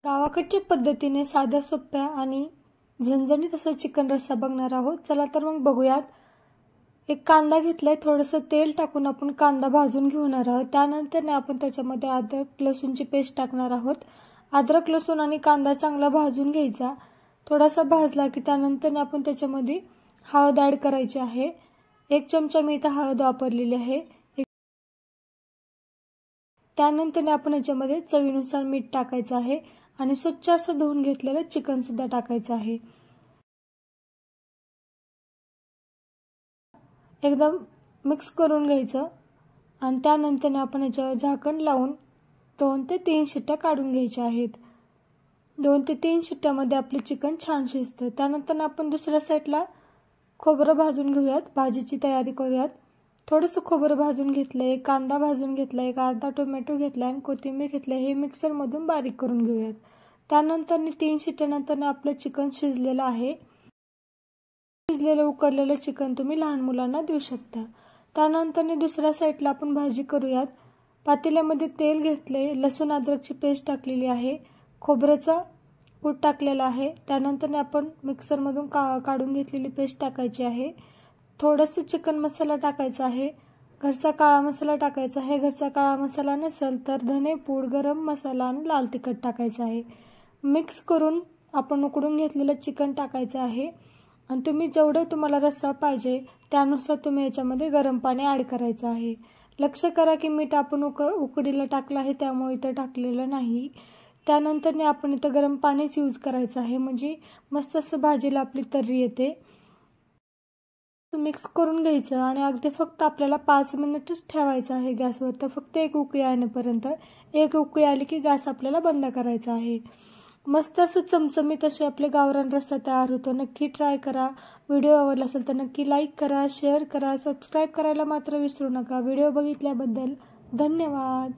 गावाकडच्या पद्धतीने साध्या सोप्या आणि झणझणीत असं चिकन रस्सा बघणार आहोत। चला तर मग बघूयात। एक कांदा घेतलाय, थोडंसं तेल टाकून आपण कांदा भाजून घेणार आहोत। त्यानंतर आपण त्याच्यामध्ये अद्रक लसूणची पेस्ट टाकणार आहोत। अद्रक लसूण आणि कांदा चांगला भाजून घ्यायचा। थोडासा भाजला की त्यानंतर आपण त्याच्यामध्ये हळद ऍड करायची आहे। 1 चमचा मी इथे हळद वापरलेली आहे। त्यानंतर आपण याच्यामध्ये चवीनुसार मीठ टाकायचं आहे आणि स्वच्छ असं धुवून घेतलेलं चिकन सुद्धा टाकायचं आहे। एकदम मिक्स करून घ्यायचं आणि त्यानंतर आपण याच्यावर झाकण लावून 2 ते 3 शिट्ट्या काढून घ्यायच्या आहेत। 2 ते 3 शिट्ट्यामध्ये आपले चिकन छान शिजतं। त्यानंतर आपण दुसऱ्या साईडला खोबरं भाजून घेऊयात, भाजीची तयारी करूयात। थोडंसं खोबरं भाजून घेतलंय, कांदा भाजून घेतलाय, एक अर्धा टोमॅटो घेतलाय आणि कोथिंबीर घेतलंय। हे मिक्सर मधून बारीक करून घेऊयात। त्यानंतर 3 शिट्ट्यानंतर आपलं चिकन शिजलेलं आहे। शिजलेलं उकडलेलं चिकन तुम्ही लहान मुलांना देऊ शकता। त्यानंतर दुसऱ्या साईडला आपण भाजी करूयात। पातेल्यामध्ये तेल घेतले, लसूण अद्रकची पेस्ट टाकलेली आहे, खोबऱ्याचा कूट टाकलेला आहे। त्यानंतर आपण मिक्सर मधून काढून घेतलेली पेस्ट टाकायची आहे। थोडंसं चिकन मसाला टाकायचा आहे, घरचा काळा मसाला टाकायचा आहे। घरचा काळा मसाला नसेल तर धने पूड, गरम मसाला आणि लाल तिखट टाकायचं आहे। मिक्स करून आपण उकडून घेतलेलं चिकन टाकायचं आहे आणि तुम्ही जेवढं तुम्हाला रस्सा पाहिजे त्यानुसार तुम्ही याच्यामध्ये गरम पाणी ऍड करायचं आहे। लक्ष करा की मीठ आपण उकडीला टाकलं आहे, त्यामुळे इथं टाकलेलं नाही। त्यानंतर आपण इथं गरम पाणीच यूज करायचं आहे, म्हणजे मस्त असं भाजीला आपली तर्री येते। मिक्स करून घ्यायचं आणि अगदी फक्त आपल्याला 5 मिनिटच ठेवायचं आहे गॅसवर। तर फक्त एक उकळी येण्यापर्यंत, एक उकळी आली की गॅस आपल्याला बंद करायचा आहे। मस्त असं चमचमीत असे आपले गावरान रस्सा तयार होतो। नक्की ट्राय करा। व्हिडिओ आवडला असेल तर नक्की लाईक करा, शेअर करा, सबस्क्राईब करायला मात्र विसरू नका। व्हिडिओ बघितल्याबद्दल धन्यवाद।